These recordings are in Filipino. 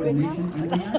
coordination and reaction.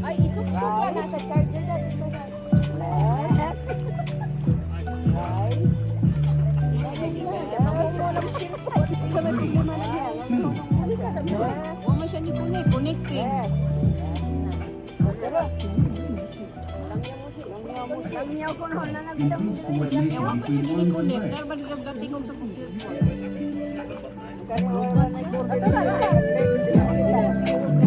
Ay, isok-isok ka nasa charger na dito na. Huwag mo siya ni connect eh. Langyaw ko na lang nabitang Coordination between arms and legs. Pero baligatingog sa computer. Three, two,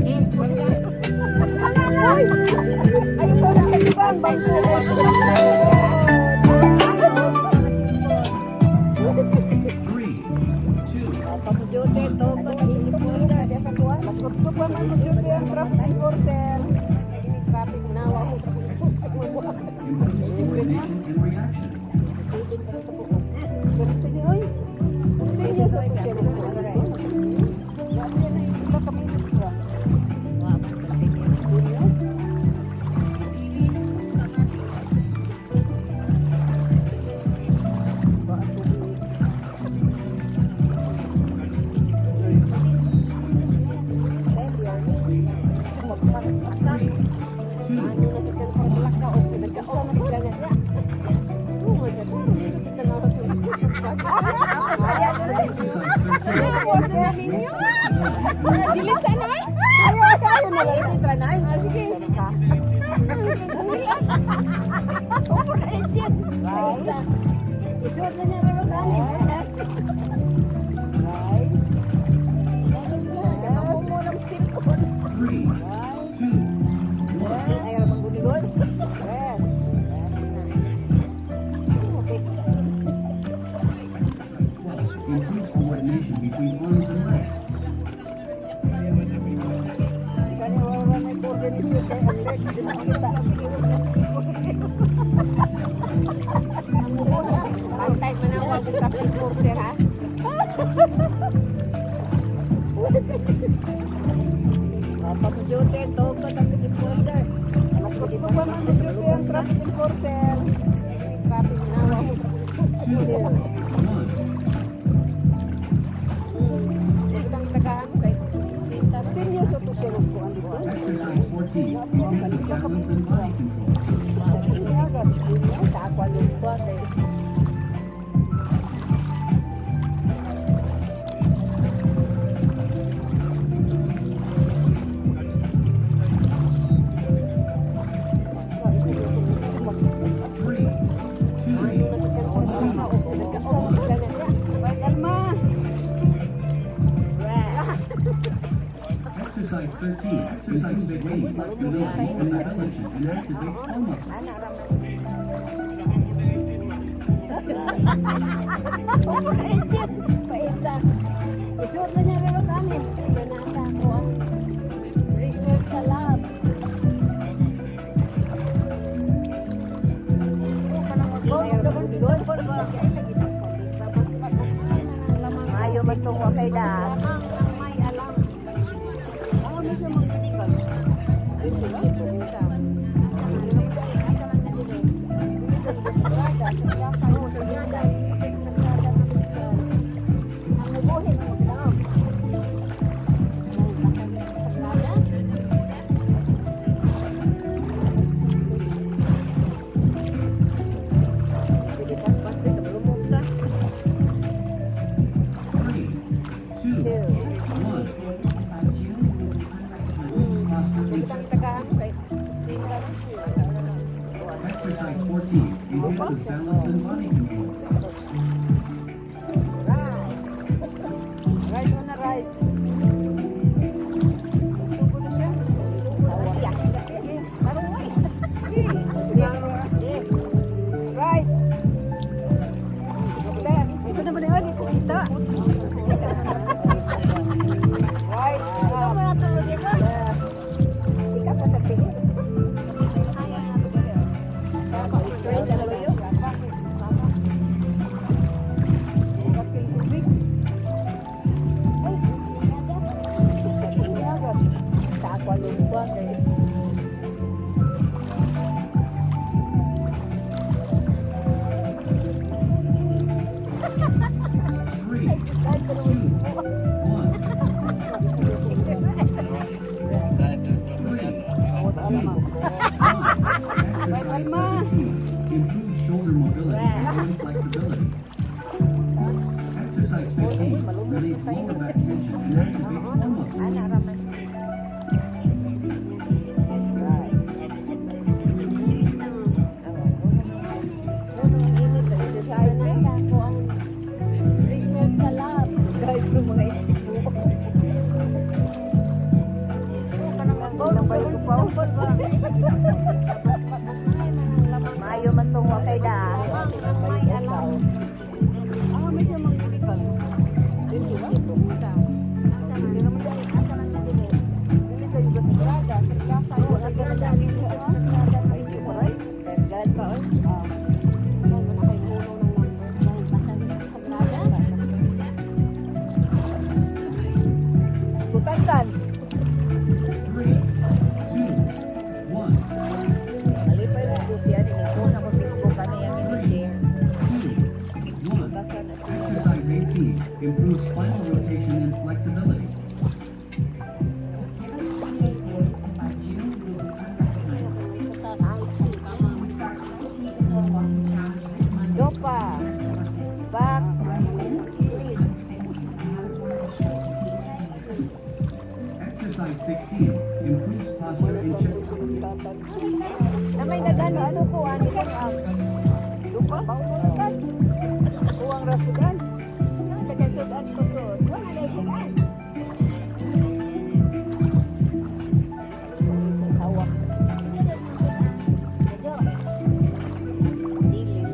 in coordination and reaction. Three, two, one. Increase coordination between arms and legs. Antay manawag ang traffic forcer ha. One. Itang itagahan mo kay Spinta. Exercise 14. Increases balance and body control. Three, Exercise 13. Exercise big range, flexibility, and intelligence, and activates core muscles. Isuot na niya rin ang amin. Nasa ako ang research sa labs. Ayaw magtungo kay da. May alam. Ako na siya magpitikan. Ayun ko lang. Three, two, one. Itang itagahan mo kay Spinta. Exercise 14. Increases balance and body control. Right on the right. Right. Improve shoulder mobility and flexibility. Exercise 15 relieves lower back tension and activates core muscles. Exercise mo. Ako ang result sa lab. Exercise mo mga isip mo. Mayo man tong wakay daan. May alaw. Ah, may siya magkulikan. Dito ba? Hindi naman dahil asa lang natin eh. Dili kayo ba sa Braga? Sa Plaza? Sa Braga? Ay, di ba rin? Dahil pa rin. Butasan. 3, 2, 1. Alipay na siya din ito na ko Facebook ano yung ini-share. 2, 1. Butasan na siya. Exercise 18 improves spinal rotation and flexibility. Dopa. Back. Please. Exercise 16 improves posture and chest. Na may nagano ano po ani lang ang lupa pausan. Uwang rasudan. Tagasudan ko suot. Wala na ilan. Sa sawak. Dilis.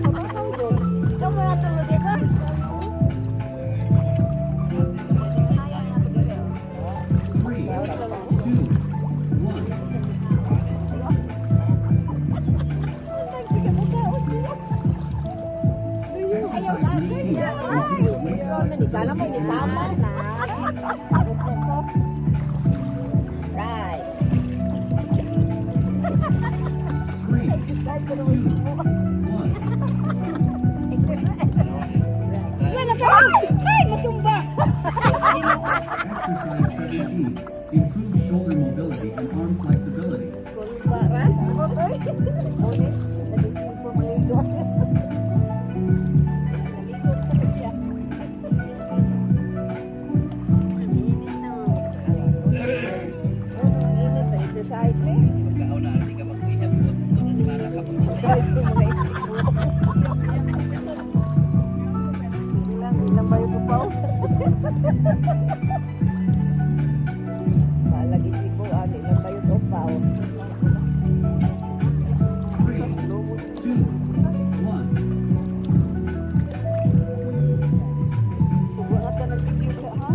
Ikaw mo na tulog dito. 3, 2, 1. Ayaw lagi niya. Ay, siguro na ni Kala mo ni Tama na. Right. 3, Exercise ko naman sa buwan. 1. Exercise. Wala ka! Ay, matumba! Exercise 17 improves shoulder mobility and arm flexibility. Kulumba, ras. Oy. Muli, nagising po maligo. Naligo sa kanya. Init na. Init na exercise ni. Exercise ko mga isip mo. Ilang ba yung pupaw? Palagi si po, ilang ba yung pupaw? 3, 2, 1. Subukan ka nag-video ka, ha?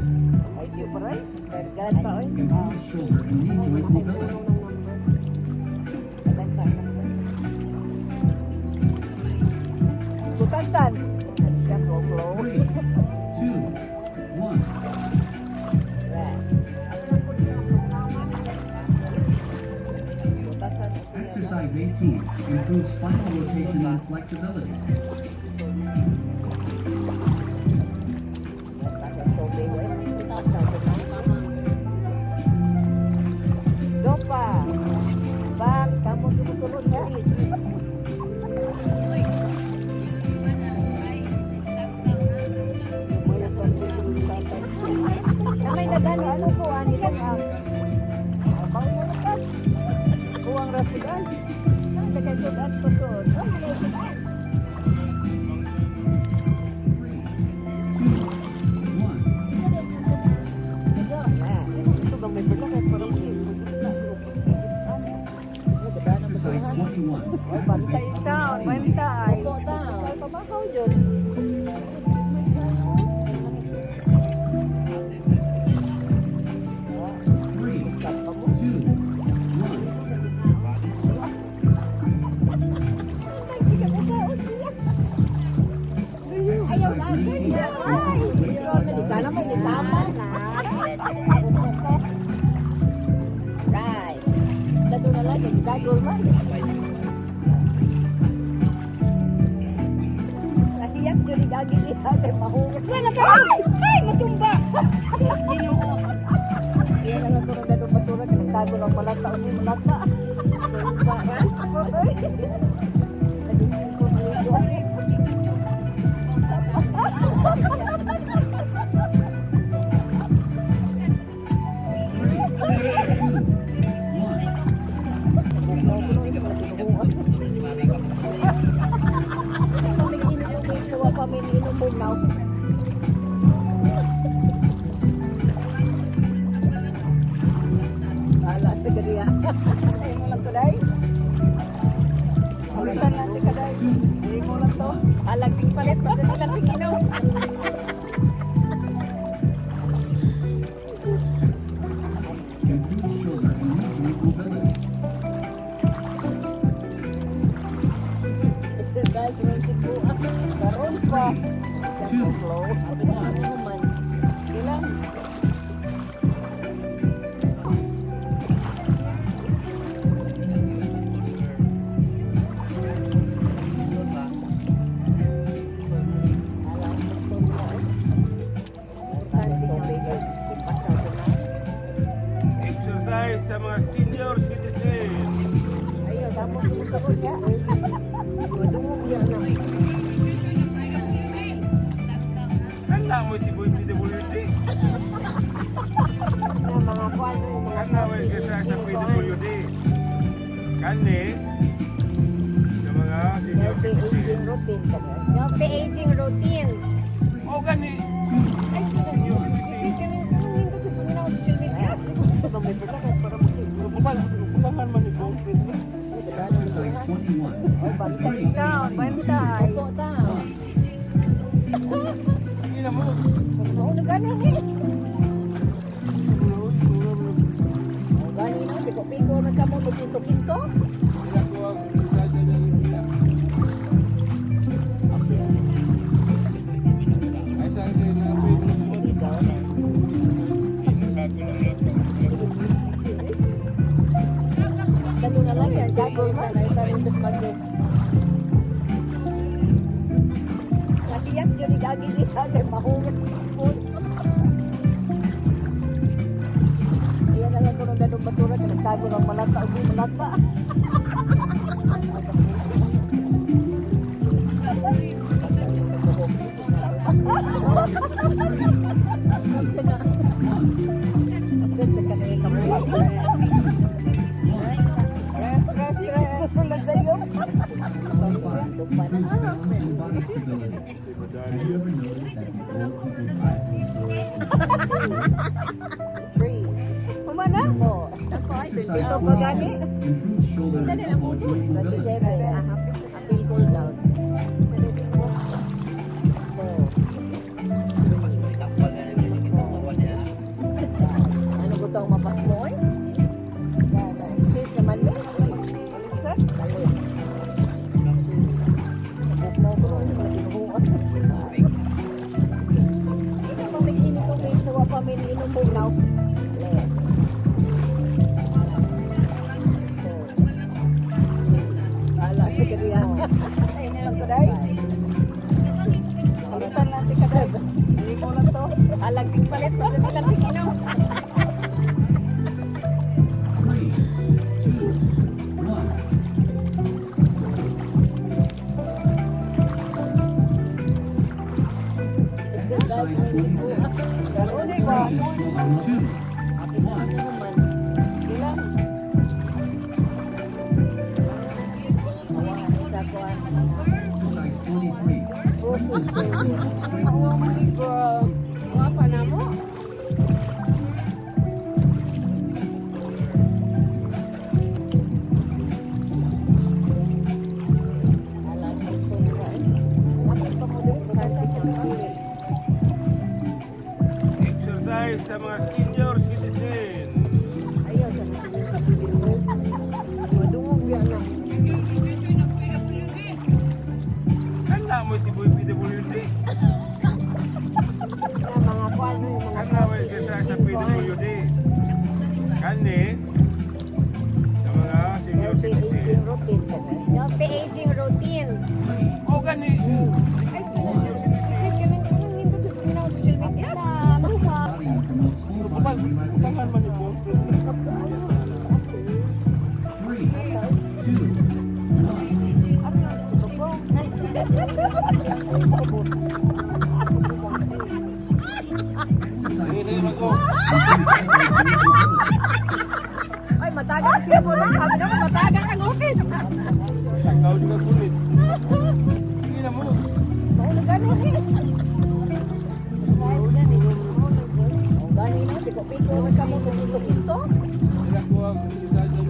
Ay, di pa rin. Gargan pa, oy. Improves shoulder and knee joint mobility. Butasan. Siya flow. 3, 2, 1. Rest. Butasan na siya. Exercise 18 improves spinal rotation and flexibility. Butasan tubig, oy. Butasan ko na. Dopa. Back. Kamu tulog-tulog, please. Na may nagano ano po ani lang ang pangulutan. Uwang rasudan. Tagasudan ko suot. Oh, rasudan. 3, 2, 1. Ito bang may pala kay parang Exercise 21. bantay taon, bantay. Opo taon. Pabakaw dyan. Three, Isap pa mo. 2, 1. Ayaw lagi niya. Ay, siguro naligala mo ni Tama na. Right. Lalo na lang, nagsadol man. gagi niya kay mahungat. Wala ka! Ay, matumba! Sus, Ginoo. Kaya lang ako nang ganun basura, kinagsago ng malata, uli malata. Paras ko, oy. Nagising ko maligo. Ala sa gariya. Ay mo lang to day. Ulitan natin ka day. Ay mo lang to. Alaging palit pa din lang tiginaw. Improves shoulder and knee mobility. Exercise ng sipo. Karon pa. Sa flow. Abi na naman. Ilan? Exercise sa mga senior citizen. Ayun, tapos gusto ko siya. Madungog niya na. Kanda mo itiboy PWD. Na mga kwan, mga Kanda mo exercise sa PWD. Kani sa mga senior healthy citizen. aging routine kami. Healthy aging routine. O gani. Ay, sige. Sige, kami nindot sa puno ng social media. Ito ba may pagkakas para makikita? Bukangan man ni Congress. Exercise 21. Ay, bantay ka, bantay. Opo, ta. Hindi na mo. Oo, nagani eh. Oo, gani na, piko-piko na ka mo, kinto-kinto. Wala ko ang exercise na nila. Ay sa akin na pwede mo. Ikaw. Sago lang lang. Ganun na lang yan, sago na, naitarin tas mag-get. Nakiyak dyan, igagin niya, kay mahungat si Paul. Kaya na lang ko nung ganun basura, kinagsago ng malata, uli malata. Kapsa na. Agad sa kanil kamulat. Stress. Wala sa'yo. Lupa na. Body stability. Have you ever noticed that old people's eyes Three. Kumana? Four. Dito pa gani? improves shoulder and joint mobility. 27. Appeal cool down. So, ano ko itong mapas mo eh? Cheap naman eh. Balik. Buknaw ko rin, mga dinuhuan. Ito ba may init ko kayo sa wapa may inom buknaw? Left. So, ala sa kariya. Ayun ko dahil. Six. Ulitan natin ka dahil. Hindi ko lang to. Alaging palit pa din lang tiginaw. 3, 2, 1. Exercise na hindi ko. Sa ulit ba? Shoulder 2, Akin na naman. Ilan? Sa kuwan. exercise 23. Puso, oh my God. Wapa na mo. Alam ko ito nila eh. Dapat pa mo din kasi ulit. Exercise sa mga senior citizen. Ayaw sa natin. Madungog yan na. Kanda mo itiboy PWD. Na mga kuwan, yung mga Kanda mo exercise sa PWD. Kani sa mga senior healthy aging citizen. routine kami. Healthy aging routine. O gani. Ay, sige. Sa ubos. Dali mag-go. Ay, mataga ang sipo na. Sabi naman, mataga ang ukit. Takaw juga kulit. Sige na mo. Maulog ganin eh. Maulog ganin. Ang ganin na, piko-piko. Huwag ka mo kung ito-ito. Wala ko ang isa sa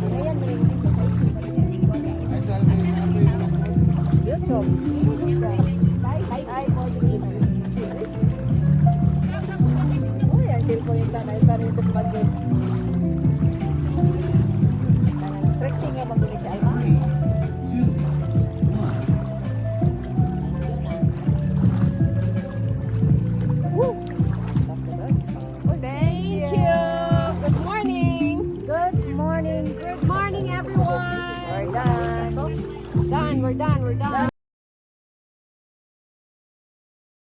Ngayon, may dito. ay sa akin ang YouTube. Ay, mo dito. Oh, yan, cellphone nito. Nakita rin ito sa bagay. Stretching nga magbili si Alma. 3, 2, 1. Woo! Thank you. Good morning. Good morning. Good morning, everyone. We're done. Done. We're done. We're done.